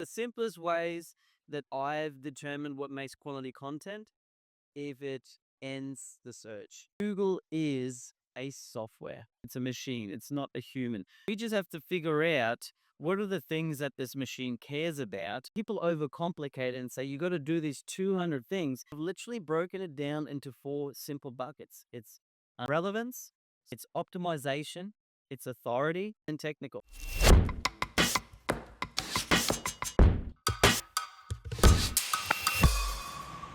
simplest ways that I've determined what makes quality content, if it ends the search. Google is a software. It's a machine. It's not a human. We just have to figure out what are the things that this machine cares about. People overcomplicate it and say, you got to do these 200 things. I've literally broken it down into 4 simple buckets. It's relevance, it's optimization, it's authority, and technical.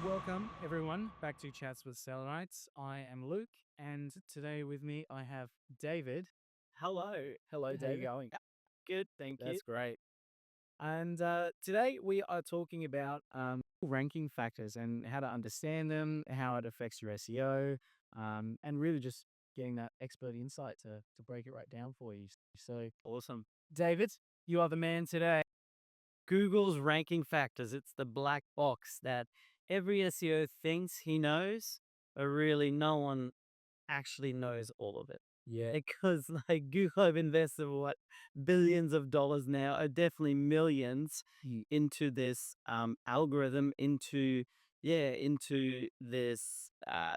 Welcome, everyone, back to Chats with Selenites. I am Luke, and today with me I have David. Hello. Hello, How you David. going? Good, thank you. That's great. And today we are talking about ranking factors and how to understand them, how it affects your SEO, and really just getting that expert insight to break it right down for you. So, Awesome. David, you are the man today. Google's ranking factors. It's the black box that every SEO thinks he knows, but really no one actually knows all of it. Yeah. Because like Google have invested what billions of dollars now, definitely millions into this algorithm, into this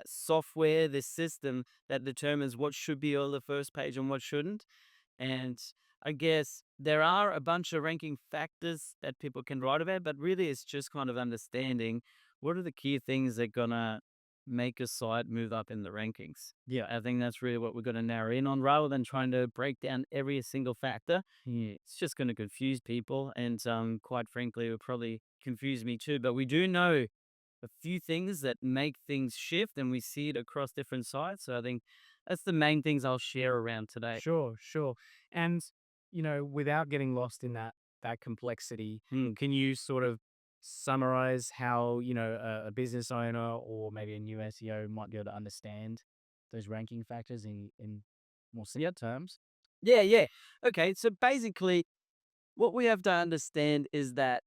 software, this system that determines what should be on the first page and what shouldn't. And I guess there are a bunch of ranking factors that people can write about, but really it's just kind of understanding what are the key things that are gonna make a site move up in the rankings. Yeah, I think that's really what we're going to narrow in on rather than trying to break down every single factor. Yeah. It's just going to confuse people. And quite frankly, it would probably confuse me too. But we do know a few things that make things shift and we see it across different sites. So I think that's the main things I'll share around today. Sure, sure. And without getting lost in that complexity, Hmm. can you sort of summarize how, a business owner or maybe a new SEO might be able to understand those ranking factors in more simple terms? Yeah. Okay. So basically, what we have to understand is that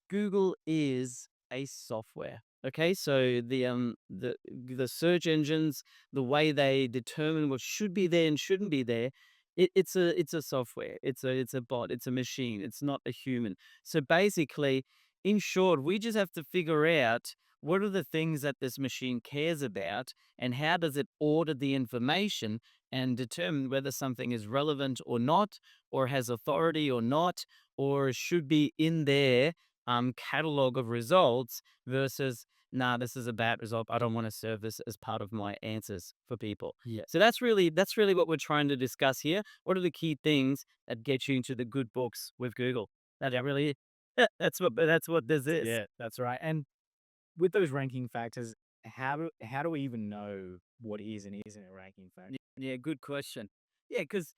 Google is a software. Okay, so the search engines, the way they determine what should be there and shouldn't be there, it's a software. It's a bot. It's a machine. It's not a human. So basically, in short, we just have to figure out what are the things that this machine cares about and how does it order the information and determine whether something is relevant or not, or has authority or not, or should be in their catalog of results versus nah, this is a bad result. I don't want to serve this as part of my answers for people. Yeah. So that's really what we're trying to discuss here. What are the key things that get you into the good books with Google? That's what this is. Yeah, that's right. And with those ranking factors, how do we even know what is and isn't a ranking factor? Yeah, good question. Yeah, because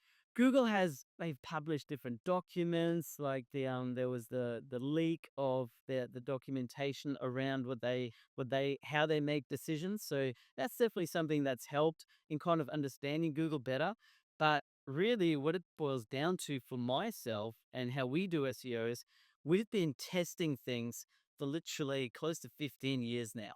they've published different documents. Like there was the leak of the documentation around how they make decisions. So that's definitely something that's helped in kind of understanding Google better. But really, what it boils down to for myself and how we do SEO is we've been testing things for literally close to 15 years now,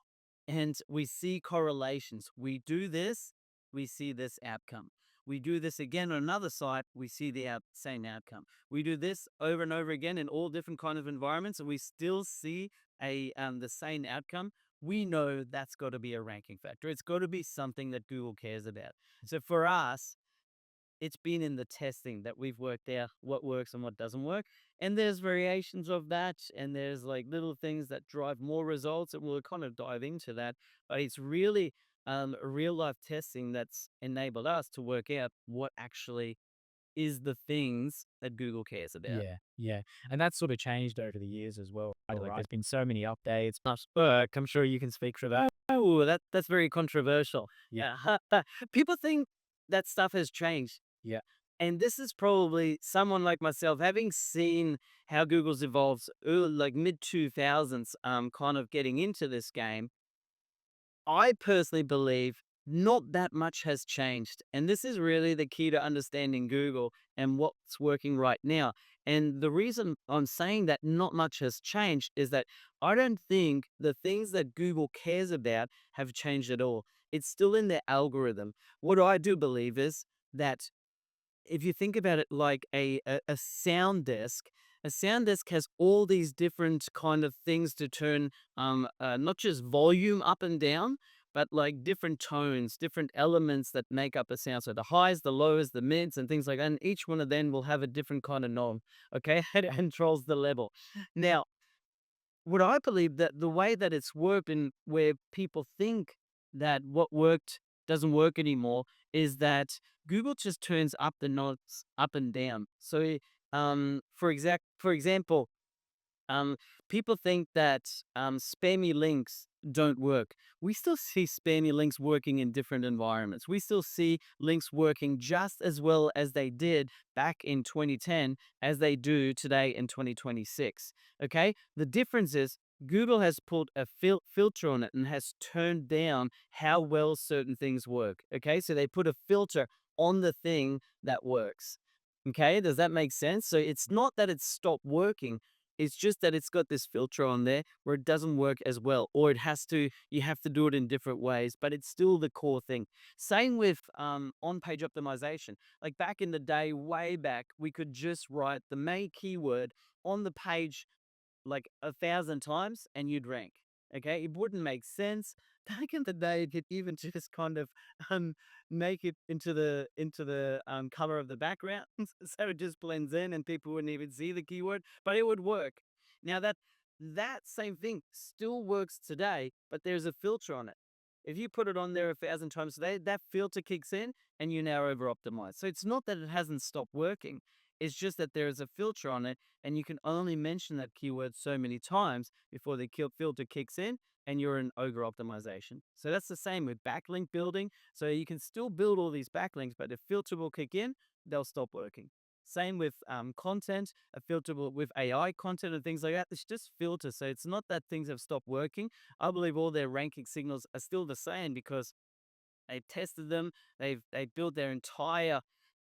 and we see correlations. We do this, we see this outcome. We do this again on another site, we see the same outcome. We do this over and over again in all different kind of environments, and we still see the same outcome. We know that's got to be a ranking factor. It's got to be something that Google cares about. So for us, it's been in the testing that we've worked out what works and what doesn't work. And there's variations of that, and there's like little things that drive more results, and we'll kind of dive into that. But it's really real life testing that's enabled us to work out what actually is the things that Google cares about. Yeah, yeah. And that's sort of changed over the years as well, right? Like Right. there's been so many updates. Nice. I'm sure you can speak for that. Oh, that's very controversial. Yeah. Yeah, people think that stuff has changed. Yeah. And this is probably someone like myself, having seen how Google's evolved, like mid 2000s, kind of getting into this game. I personally believe not that much has changed. And this is really the key to understanding Google and what's working right now. And the reason I'm saying that not much has changed is that I don't think the things that Google cares about have changed at all. It's still in their algorithm. What I do believe is that if you think about it like a sound desk, a sound desk has all these different kind of things to turn, not just volume up and down, but like different tones, different elements that make up a sound. So the highs, the lows, the mids, and things like that. And each one of them will have a different kind of knob. Okay, and it controls the level. Now, what I believe that the way that it's worked and where people think that what worked doesn't work anymore is that Google just turns up the knobs up and down. So, for example, um, people think that spammy links don't work. We still see spammy links working in different environments. We still see links working just as well as they did back in 2010 as they do today in 2026. Okay? The difference is Google has put a filter on it and has turned down how well certain things work. Okay? So they put a filter on the thing that works. Okay? Does that make sense? So it's not that it's stopped working, it's just that it's got this filter on there where it doesn't work as well, or you have to do it in different ways, but it's still the core thing. Same with on-page optimization. Like back in the day, way back, we could just write the main keyword on the page like 1,000 times and you'd rank. Okay, it wouldn't make sense. Back in the day, it could even just kind of um make it into the color of the background, so it just blends in and people wouldn't even see the keyword, but it would work. Now that same thing still works today, but there's a filter on it. If you put it on there 1,000 times today, that filter kicks in and you now over optimize. So it's not that it hasn't stopped working. It's just that there is a filter on it and you can only mention that keyword so many times before the filter kicks in and you're in over optimization. So that's the same with backlink building. So you can still build all these backlinks, but the filter will kick in, they'll stop working. Same with content, a filter with AI content and things like that. It's just filters. So it's not that things have stopped working. I believe all their ranking signals are still the same because they've tested them. They've built their entire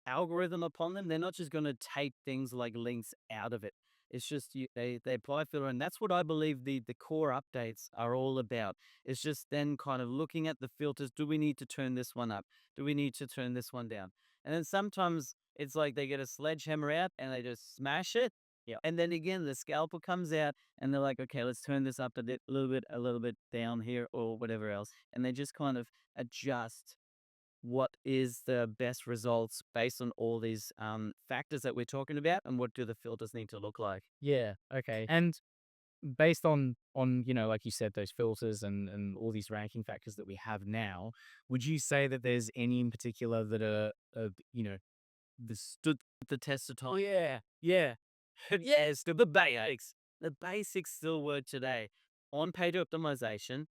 algorithm upon them. They're not just going to take things like links out of it. It's just they apply filter, and that's what I believe the core updates are all about. It's just then kind of looking at the filters. Do we need to turn this one up? Do we need to turn this one down? And then sometimes it's like they get a sledgehammer out and they just smash it. Yeah. And then again, the scalpel comes out and they're like, okay, let's turn this up a little bit down here or whatever else. And they just kind of adjust what is the best results based on all these factors that we're talking about and what do the filters need to look like. Yeah. Okay. And based on like you said, those filters and all these ranking factors that we have now, would you say that there's any in particular that the Stood the test of time. yeah, yeah, Yes, the basics. The basics still work today. On page optimization,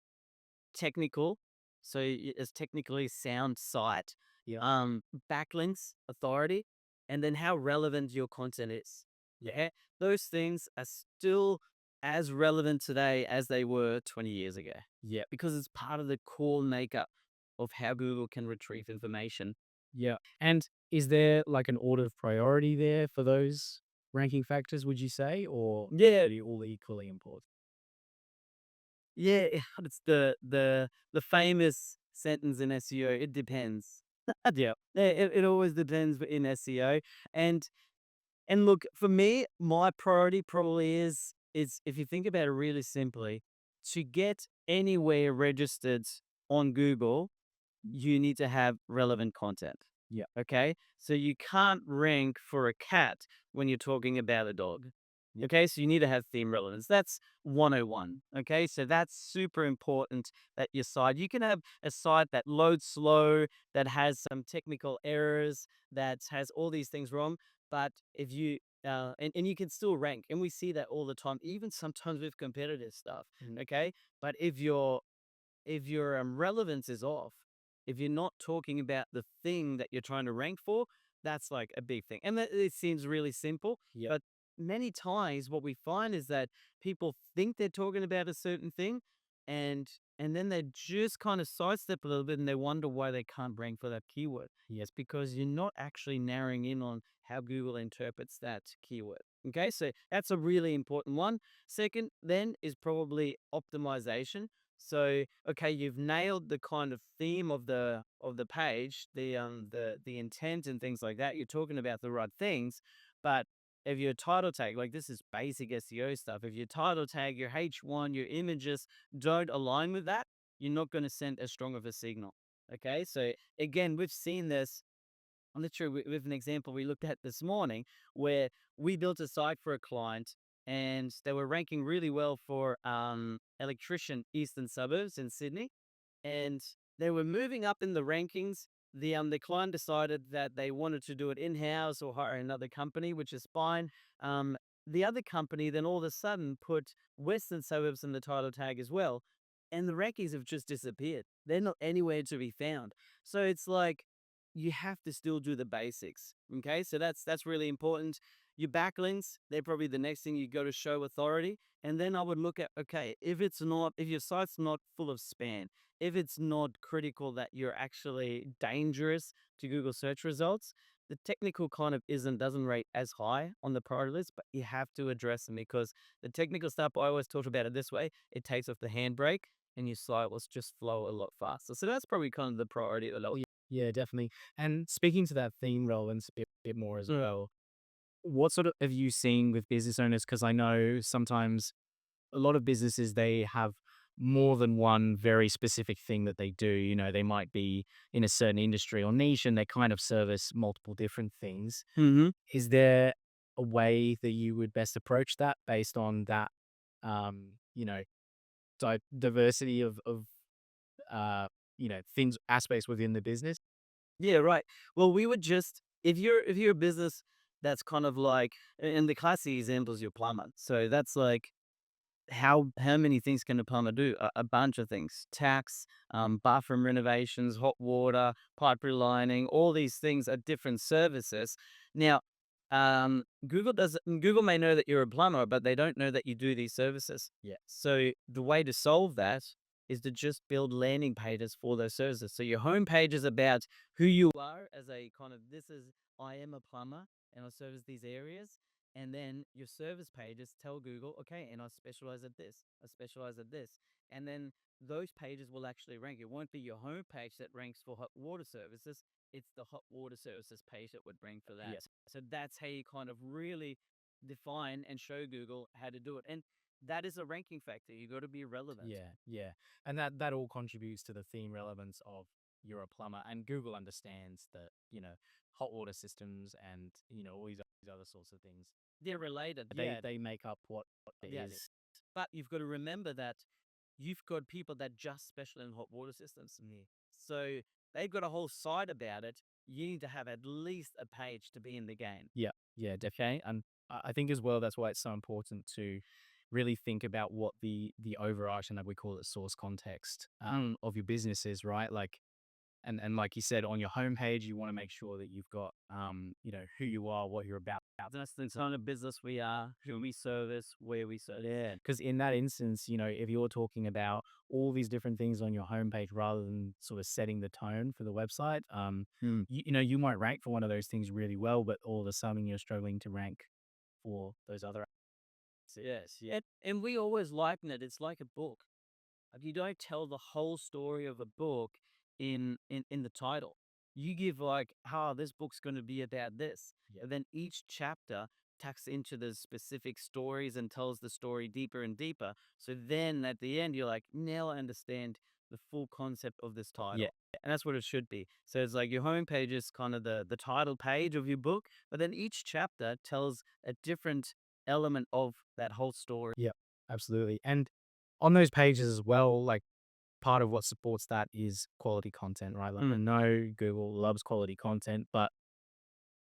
technical, so it's technically sound site, yeah, um, backlinks, authority, and then how relevant your content is. Yeah, those things are still as relevant today as they were 20 years ago yeah, because it's part of the core makeup of how Google can retrieve information. yeah. And is there like an order of priority there for those ranking factors, would you say, or Yeah, are they all equally important? yeah, it's the famous sentence in SEO. It depends. Yeah, Yeah, it always depends in SEO, and look, for me, my priority probably is if you think about it really simply, to get anywhere registered on Google, you need to have relevant content. yeah, Okay. So you can't rank for a cat when you're talking about a dog. yeah, Okay. So you need to have theme relevance. That's 101. Okay. So that's super important that your site, you can have a site that loads slow, that has some technical errors, that has all these things wrong. But if you, and you can still rank, and we see that all the time, even sometimes with competitive stuff. mm, Okay. But if your relevance is off, if you're not talking about the thing that you're trying to rank for, that's like a big thing. And it seems really simple, yeah, but many times what we find is that people think they're talking about a certain thing, and then they just kind of sidestep a little bit and they wonder why they can't rank for that keyword. yeah, It's because you're not actually narrowing in on how Google interprets that keyword. Okay, so that's a really important one. Second, then, is probably optimization. So, okay, you've nailed the kind of theme of the page, the intent and things like that. You're talking about the right things, but if your title tag, like this is basic SEO stuff, if your title tag, your H1, your images don't align with that, you're not going to send as strong of a signal. Okay. So again, we've seen this. I'm literally with an example we looked at this morning where we built a site for a client and they were ranking really well for electrician eastern suburbs in Sydney, and they were moving up in the rankings. The client decided that they wanted to do it in house or hire another company, which is fine. Um, the other company then all of a sudden put Western suburbs in the title tag as well, and the rankings have just disappeared. They're not anywhere to be found. So it's like you have to still do the basics. Okay, so that's really important. Your backlinks, they're probably the next thing you go to show authority. And then I would look at, okay, if your site's not full of spam, if it's not critical that you're actually dangerous to Google search results, the technical kind of doesn't rate as high on the priority list, but you have to address them because the technical stuff, I always talk about it this way, it takes off the handbrake and your site will just flow a lot faster. So that's probably kind of the priority of the Oh, yeah, definitely. And speaking to that theme relevance a bit more as well, what sort of have you seen with business owners? Because I know sometimes a lot of businesses, they have more than one very specific thing that they do. They might be in a certain industry or niche and they kind of service multiple different things. Mhm. Is there a way that you would best approach that based on that, you know, diversity of things, aspects within the business? Yeah, right. Well, we would just if you're a business that's kind of like in the classic example is your plumber. So that's like how many things can a plumber do? A bunch of things. Tax, bathroom renovations, hot water, pipe relining, all these things are different services. Now, Google may know that you're a plumber, but they don't know that you do these services. Yeah. So the way to solve that is to just build landing pages for those services. So your homepage is about who you are as a kind of this is I am a plumber and I service these areas. And then your service pages tell Google, okay, and I specialize at this, I specialize at this. And then those pages will actually rank. It won't be your homepage that ranks for hot water services. It's the hot water services page that would rank for that. Yeah. So that's how you kind of really define and show Google how to do it. And that is a ranking factor. You got to be relevant. Yeah, yeah. And that all contributes to the theme relevance of you're a plumber. And Google understands that, hot water systems and, all these other sorts of things. They're related. They Yeah. they make up what it Yeah. is. But you've got to remember that you've got people that just special in hot water systems. So they've got a whole site about it. You need to have at least a page to be in the game. Yeah, yeah, definitely. Okay. And I think as well that's why it's so important to really think about what the overarching, like we call it, source context of your business is, right? Like, and like you said, on your homepage, you want to make sure that you've got, who you are, what you're about. That's the kind of business we are, who we service, where we service. Yeah, because in that instance, if you're talking about all these different things on your homepage rather than sort of setting the tone for the website, Hmm. you might rank for one of those things really well, but all of a sudden you're struggling to rank for those other. Yes. Yeah. And we always liken it. It's like a book. You don't tell the whole story of a book in the title. You give like, oh, this book's going to be about this. Yeah, And then each chapter tucks into the specific stories and tells the story deeper and deeper. So then at the end, you're like, now I understand the full concept of this yeah, title. And that's what it should be. So it's like your homepage is kind of the title page of your book, but then each chapter tells a different element of that whole story. yeah, absolutely. And on those pages as well, like part of what supports that is quality content, right? Like I Mm. know Google loves quality content, but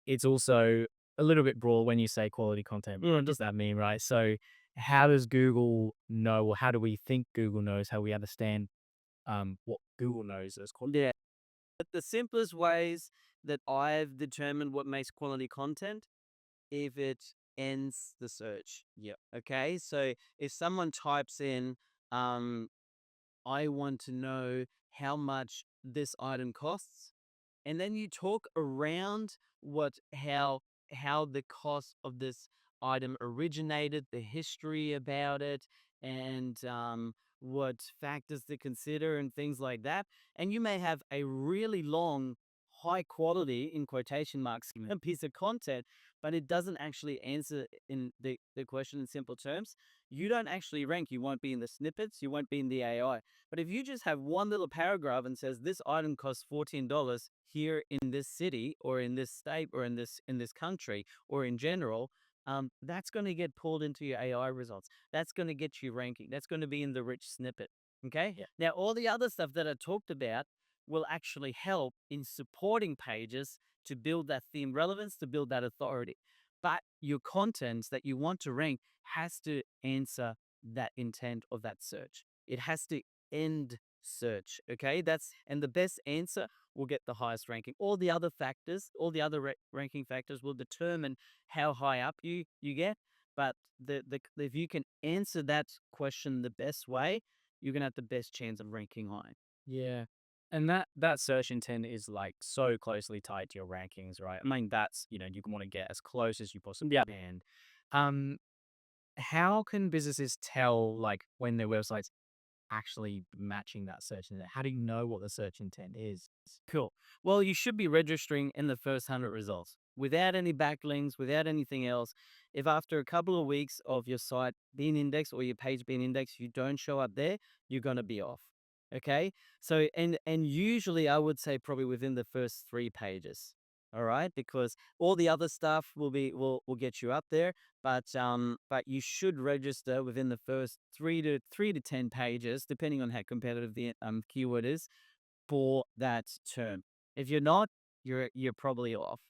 it's also a little bit broad when you say quality content. What does that mean, right? So, how does Google know, or how do we think Google knows? How we understand what Google knows as quality? Yeah. But the simplest ways that I've determined what makes quality content, if it ends the search. Yeah, Okay. So if someone types in, um, I want to know how much this item costs, and then you talk around how the cost of this item originated, the history about it, and what factors to consider and things like that. And you may have a really long, high quality in quotation marks piece of content, but it doesn't actually answer in the question in simple terms, you don't actually rank. You won't be in the snippets, you won't be in the AI. But if you just have one little paragraph and says this item costs $14 here in this city or in this state or in this country or in general, that's going to get pulled into your AI results. That's going to get you ranking. That's going to be in the rich snippet. Okay. Yeah. Now, all the other stuff that I talked about will actually help in supporting pages to build that theme relevance, to build that authority. But your content that you want to rank has to answer that intent of that search. It has to end search. Okay. And the best answer will get the highest ranking. All the other factors, all the other ranking factors will determine how high up you get. But if you can answer that question the best way, you're gonna have the best chance of ranking high. Yeah. And that search intent is like so closely tied to your rankings, right? I mean, that's, you want to get as close as you possibly Yeah. can. Um, how can businesses tell like when their website's actually matching that search intent? How do you know what the search intent is? Cool. Well, you should be registering in the first 100 results without any backlinks, without anything else. If after a couple of weeks of your site being indexed or your page being indexed, you don't show up there, you're going to be off. Okay. So, and usually I would say probably within the first 3 pages. All right. Because all the other stuff will get you up there. But you should register within the first 3 to 10 pages, depending on how competitive the keyword is for that term. If you're not, you're probably off.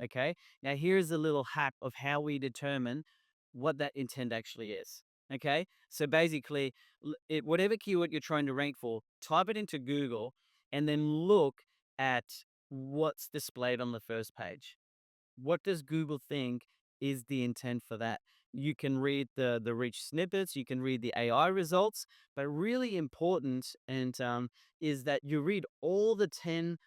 Okay. Now here's a little hack of how we determine what that intent actually is. Okay. So basically, whatever keyword you're trying to rank for, type it into Google and then look at what's displayed on the first page. What does Google think is the intent for that? You can read the rich snippets, you can read the AI results, but really important is that you read all the 10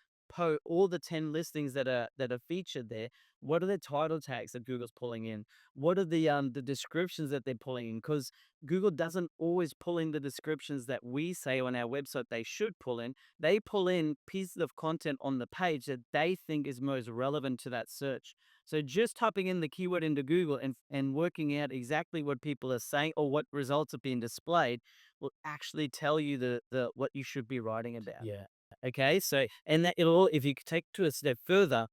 listings that are featured there. What are the title tags that Google's pulling in? What are the descriptions that they're pulling in? Because Google doesn't always pull in the descriptions that we say on our website they should pull in. They pull in pieces of content on the page that they think is most relevant to that search. So just typing in the keyword into Google and working out exactly what people are saying or what results are being displayed will actually tell you the what you should be writing about. Yeah. Okay, so and that it'll if you take to a step further,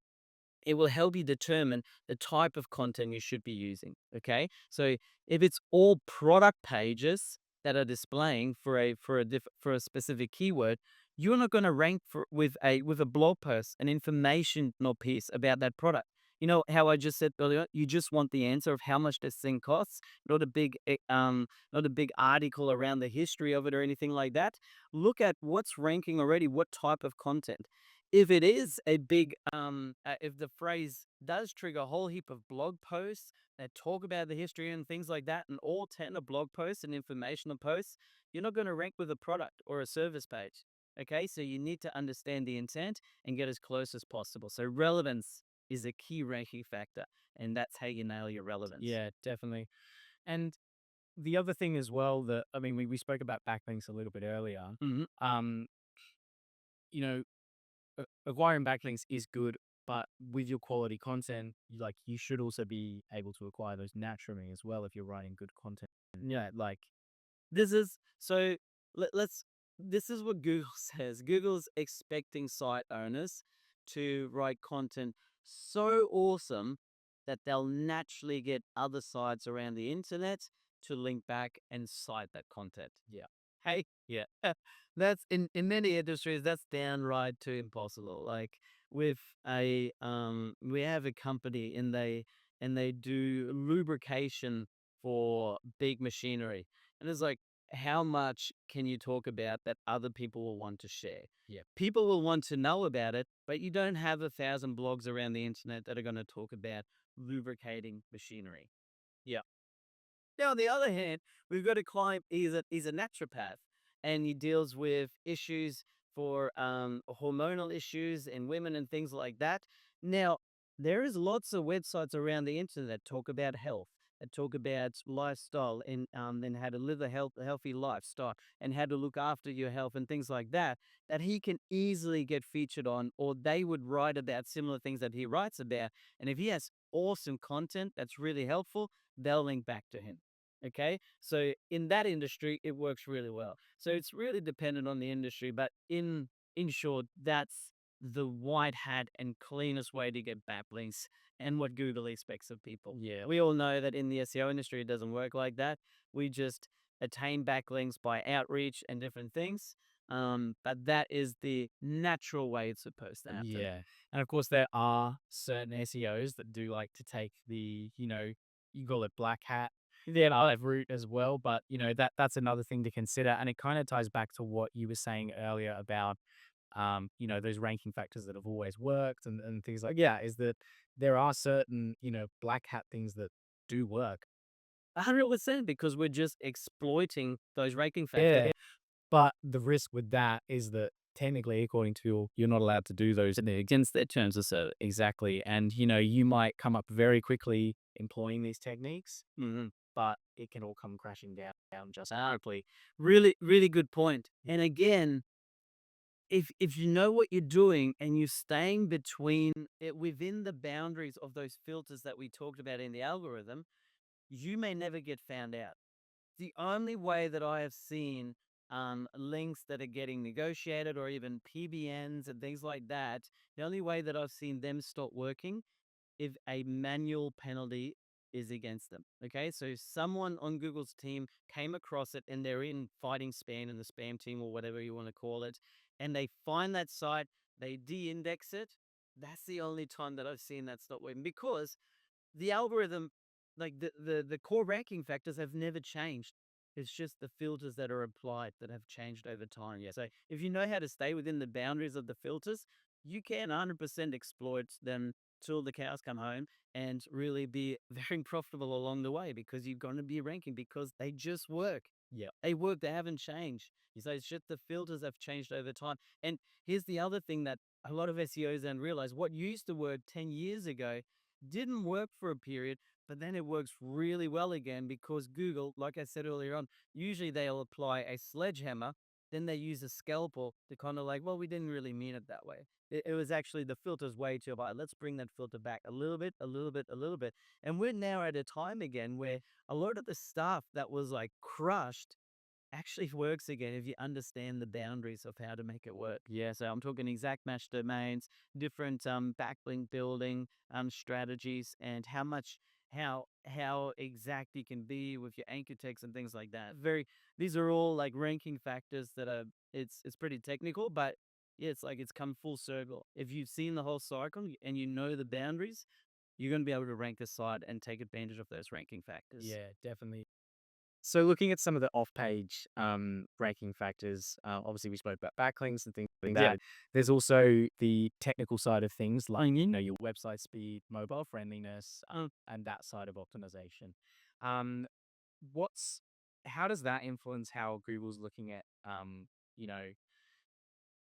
it will help you determine the type of content you should be using. Okay, so if it's all product pages that are displaying for a specific keyword, you're not going to rank for with a blog post, an informational piece about that product. You know how I just said earlier, you just want the answer of how much this thing costs, not a big not a big article around the history of it or anything like that. Look at what's ranking already, what type of content. If it is a big if the phrase does trigger a whole heap of blog posts that talk about the history and things like that, and all 10 are blog posts and informational posts, you're not going to rank with a product or a service page. Okay, so you need to understand the intent and get as close as possible. So relevance is a key ranking factor, and that's how you nail your relevance. Yeah, definitely. And the other thing as well that I mean, we spoke about backlinks a little bit earlier. Mhm. Um, you know, acquiring backlinks is good, but with your quality content, you should also be able to acquire those naturally as well if you're writing good content. Yeah, like This is so let's this is what Google says. Google's expecting site owners to write content so awesome that they'll naturally get other sites around the internet to link back and cite that content. yeah, Hey, yeah. That's in many industries that's downright too impossible. Like with a we have a company and they do lubrication for big machinery. And it's like, how much can you talk about that other people will want to share? yeah, People will want to know about it, but you don't have 1,000 blogs around the internet that are going to talk about lubricating machinery. Yeah. Now, on the other hand, we've got a client, he's a naturopath, and he deals with issues for hormonal issues in women and things like that. Now, there is lots of websites around the internet that talk about health, that talk about lifestyle and how to live a healthy lifestyle and how to look after your health and things like that, that he can easily get featured on, or they would write about similar things that he writes about. And if he has awesome content that's really helpful, they'll link back to him. Okay. So in that industry, it works really well. So it's really dependent on the industry, but in short, that's the white hat and cleanest way to get backlinks and what Google expects of people. Yeah. We all know that in the SEO industry, it doesn't work like that. We just attain backlinks by outreach and different things. But that is the natural way it's supposed to happen. Yeah. And of course, there are certain SEOs that do like to take the, you call it black hat, route as well. But, that's another thing to consider. And it kind of ties back to what you were saying earlier about, those ranking factors that have always worked and things like, yeah, is that there are certain, black hat things that do work. 100% because we're just exploiting those ranking factors. Yeah. But the risk with that is that technically, according to you're not allowed to do those Against their terms of service. exactly. And, you might come up very quickly employing these techniques, Mhm. but it can all come crashing down just Ah, quickly. really, really good point. And again, if you know what you're doing and you're staying between it within the boundaries of those filters that we talked about in the algorithm, you may never get found out. The only way that I have seen links that are getting negotiated or even PBNs and things like that, the only way that I've seen them stop working if a manual penalty is against them. Okay, so someone on Google's team came across it and they're in fighting spam in the spam team or whatever you want to call it, and they find that site, they de-index it. That's the only time that I've seen that stop working because the algorithm, like the core ranking factors have never changed. It's just the filters that are applied that have changed over time. Yeah. So if you know how to stay within the boundaries of the filters, you can 100% exploit them till the cows come home and really be very profitable along the way because you're going to be ranking because they just work. Yeah. They work, they haven't changed. You say it's just the filters have changed over time. And here's the other thing that a lot of SEOs don't realize what used to work 10 years ago didn't work for a period, but then it works really well again because Google, like I said earlier on, usually they'll apply a sledgehammer, then they use a scalpel to kind of like, well, we didn't really mean it that way. It was actually the filter's way too high. Let's bring that filter back a little bit, a little bit, a little bit. And we're now at a time again where a lot of the stuff that was like crushed actually works again if you understand the boundaries of how to make it work. Yeah, so I'm talking exact match domains, different backlink building strategies, and how exact you can be with your anchor text and things like that. Very, these are all like ranking factors that are it's pretty technical, but yeah, it's like it's come full circle. If you've seen the whole cycle and you know the boundaries, you're going to be able to rank a site and take advantage of those ranking factors. Yeah, definitely. So looking at some of the off-page ranking factors, obviously we spoke about backlinks and things like Yeah. that. There's also the technical side of things, like your website speed, mobile friendliness, and that side of optimization. Um, what's how does that influence how Google's looking at you know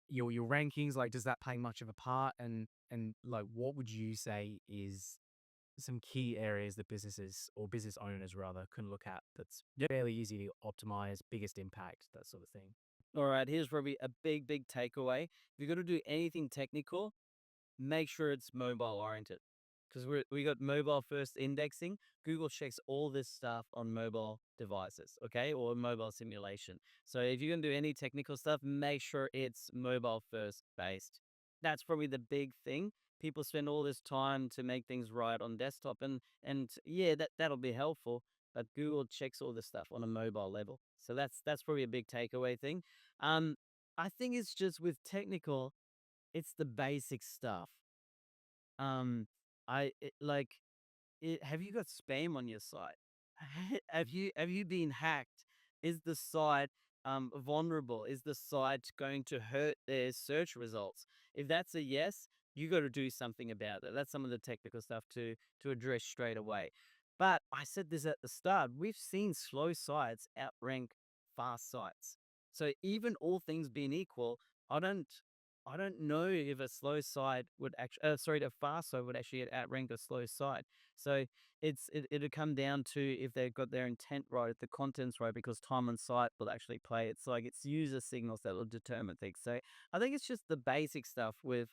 your rankings? Like, does that play much of a part? And like, what would you say is some key areas that businesses or business owners rather can look at that's fairly easy to optimize, biggest impact, that sort of thing? All right, here's probably a big, big takeaway. If you're going to do anything technical, make sure it's mobile oriented because we got mobile first indexing. Google checks all this stuff on mobile devices, okay, or mobile simulation. So if you're going to do any technical stuff, make sure it's mobile first based. That's probably the big thing. People spend all this time to make things right on desktop, and yeah, that'll be helpful. But Google checks all this stuff on a mobile level, so that's probably a big takeaway thing. Um, I think it's just with technical, it's the basic stuff. Um, like have you got spam on your site? Have you been hacked? Is the site vulnerable? Is the site going to hurt their search results? If that's a yes, you got to do something about it. That's some of the technical stuff to address straight away. But I said this at the start. We've seen slow sites outrank fast sites. So even all things being equal, I don't. I don't know if a slow site would actually, sorry, a fast site would actually outrank a slow site. So it'll come down to if they've got their intent right, if the content's right, because time on site will actually play. It's like it's user signals that will determine things. So I think it's just the basic stuff with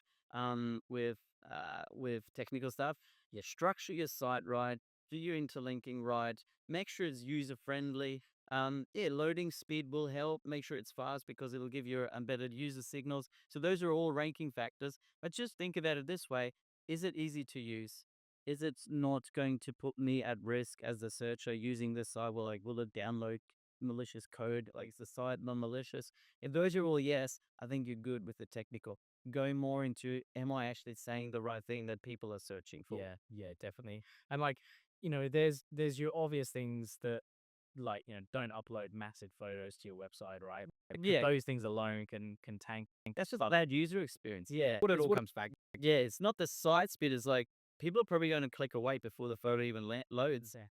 technical stuff. You structure your site right, do your interlinking right, make sure it's user friendly. Yeah, loading speed will help. Make sure it's fast because it'll give you embedded user signals. So those are all ranking factors. But just think about it this way: is it easy to use? Is it not going to put me at risk as a searcher using this site? Well, like, will it download malicious code? Like, is the site non-malicious? If those are all yes, I think you're good with the technical. Going more into, am I actually saying the right thing that people are searching for? Yeah, yeah, definitely. And like, there's your obvious things that, like, don't upload massive photos to your website, right? Because Yeah, those things alone can tank that's just stuff. bad user experience. Yeah, What it it's all what comes back. Yeah, it's not the site speed. It's like people are probably going to click away before the photo even loads. yeah.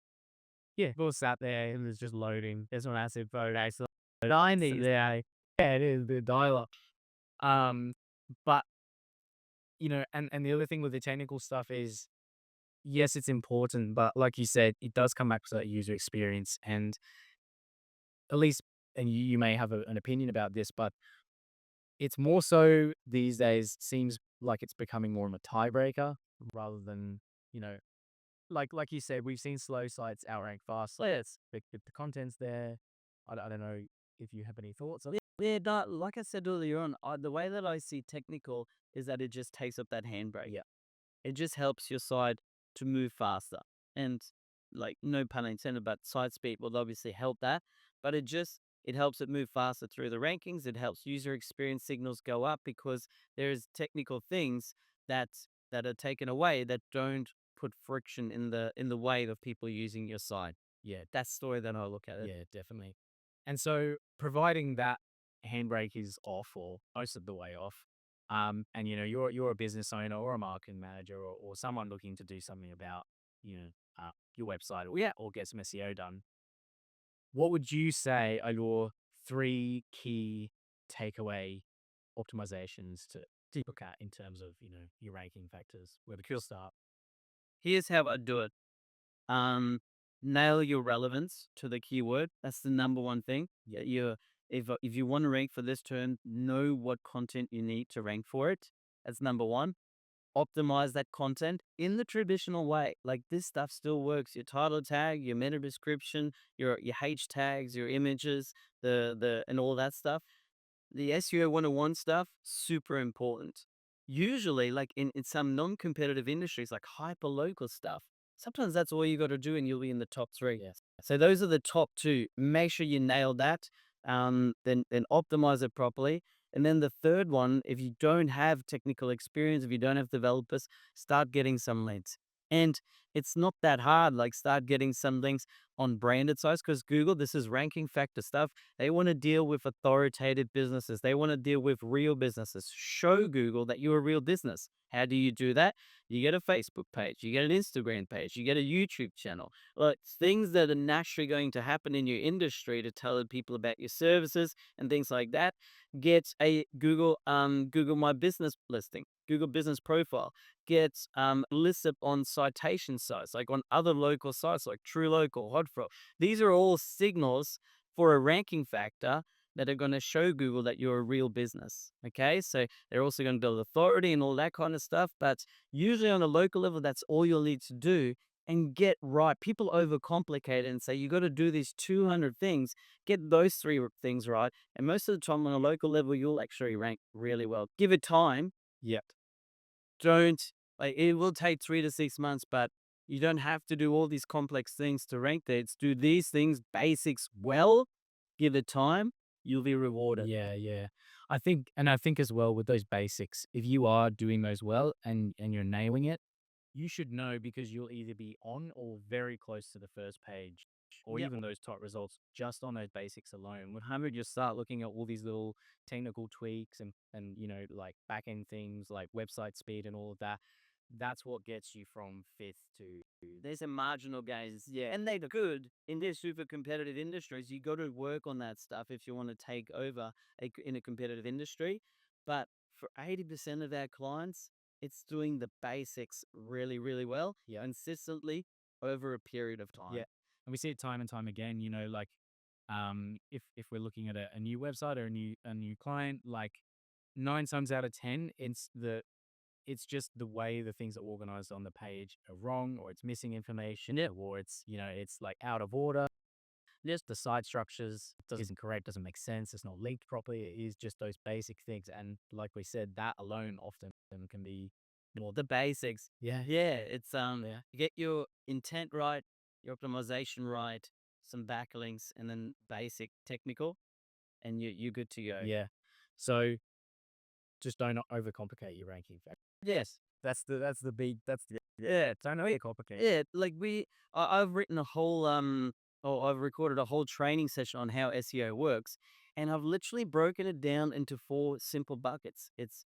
Yeah, people sat there and it's just loading. There's a massive photo. So 90 there. Yeah, it is the dial-up. Um, but and the other thing with the technical stuff is, yes, it's important, but like you said, it does come back to that user experience. And at least, and you may have an opinion about this, but it's more so these days, seems like it's becoming more of a tiebreaker rather than, you know, like you said, we've seen slow sites outrank fast sites. If the content's there, I don't know if you have any thoughts on. Yeah, no, like I said earlier on, the way that I see technical is that it just takes up that handbrake. Yeah. It just helps your site to move faster. And like, no pun intended, but site speed will obviously help that. But it helps it move faster through the rankings. It helps user experience signals go up because there's technical things that that are taken away that don't put friction in the way of people using your site. Yeah, That's the way that I look at it. yeah, definitely. And so providing that handbrake is off or most of the way off, and you're a business owner or a marketing manager or someone looking to do something about, your website or get some SEO done. What would you say are your three key takeaway optimizations to look at in terms of, your ranking factors? Where we could start. Here's how I do it. Um, Nail your relevance to the keyword. That's the number one thing. Yeah, if you want to rank for this term, know what content you need to rank for it. That's number one. Optimize that content in the traditional way. Like, this stuff still works. Your title tag, your meta description, your H tags, your images, the and all that stuff. The SEO 101 stuff, super important. Usually, like in some non-competitive industries, like hyper local stuff, sometimes that's all you got to do and you'll be in the top three. Yes. So those are the top two. Make sure you nail that. Then optimize it properly. And then the third one, if you don't have technical experience, if you don't have developers, start getting some links. And it's not that hard. Like, start getting some links on branded sites, because Google, this is ranking factor stuff. They want to deal with authoritative businesses. They want to deal with real businesses. Show Google that you're a real business. How do you do that? You get a Facebook page, you get an Instagram page, you get a YouTube channel. Like, things that are naturally going to happen in your industry to tell people about your services and things like that. Get a Google My Business listing, Google Business Profile. Get listed on citation sites, like on other local sites like True Local, Hotfrog. These are all signals for a ranking factor that are going to show Google that you're a real business. Okay, so they're also going to build authority and all that kind of stuff. But usually on a local level, that's all you'll need to do and get right. People overcomplicate it and say you got to do these 200 things. Get those things right, and most of the time on a local level, you'll actually rank really well. Give it time. Yep. Don't, like, it will take 3 to 6 months, but you don't have to do all these complex things to rank there. It's do these things basics well, give it time, you'll be rewarded. Yeah, yeah. I think as well with those basics, if you are doing those well and you're nailing it, you should know because you'll either be on or very close to the first page or Yep. even those top results just on those basics alone. When Hamid just start looking at all these little technical tweaks and like back end things like website speed and all of that, that's what gets you from fifth to. There's a marginal gains, yeah, and they're good in their super competitive industries. You got to work on that stuff if you want to take over in a competitive industry. But for 80% of our clients, it's doing the basics really, really well, Yeah. consistently over a period of Yeah. time. And we see it time and time again, like if we're looking at a new website or a new client, like 9 times out of 10, it's just the way the things are organized on the page are wrong, or it's missing information, Yep. or it's like out of order. Just the site structures isn't correct, doesn't make sense, it's not linked properly. It is just those basic things. And like we said, that alone often can be more. The basics. Yeah. Yeah, it's Yeah. you get your intent right, your optimization right, some backlinks, and then basic technical, and you're good to go. Yeah. So just don't overcomplicate your ranking factor. Yes. That's the big that's Yeah. don't overcomplicate. Yeah, like I've written a whole or I've recorded a whole training session on how SEO works, and I've literally broken it down into four simple buckets. It's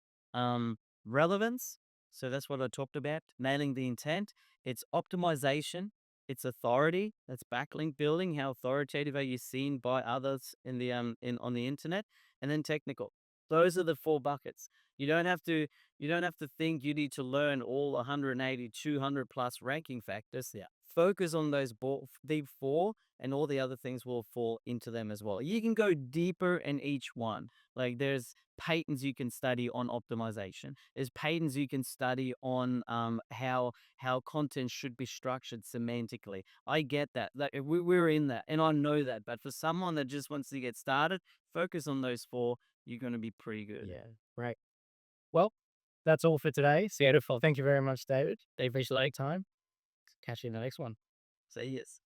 relevance, so that's what I talked about, nailing the intent. It's optimization, it's authority, that's backlink building, how authoritative are you seen by others in the in on the internet, and then technical. Those are the four buckets. You don't have to you don't have to think you need to learn all 180, 200 plus ranking factors. Yeah. Focus on those the four, and all the other things will fall into them as well. You can go deeper in each one. Like there's patterns you can study on optimization. There's patterns you can study on how content should be structured semantically. I get that. Like we're in that, and I know that. But for someone that just wants to get started, focus on those four. You're going to be pretty good. Yeah. Right. Well, that's all for today. Beautiful. Thank you very much, David. Appreciate your time. Catch you in the next one. So yes.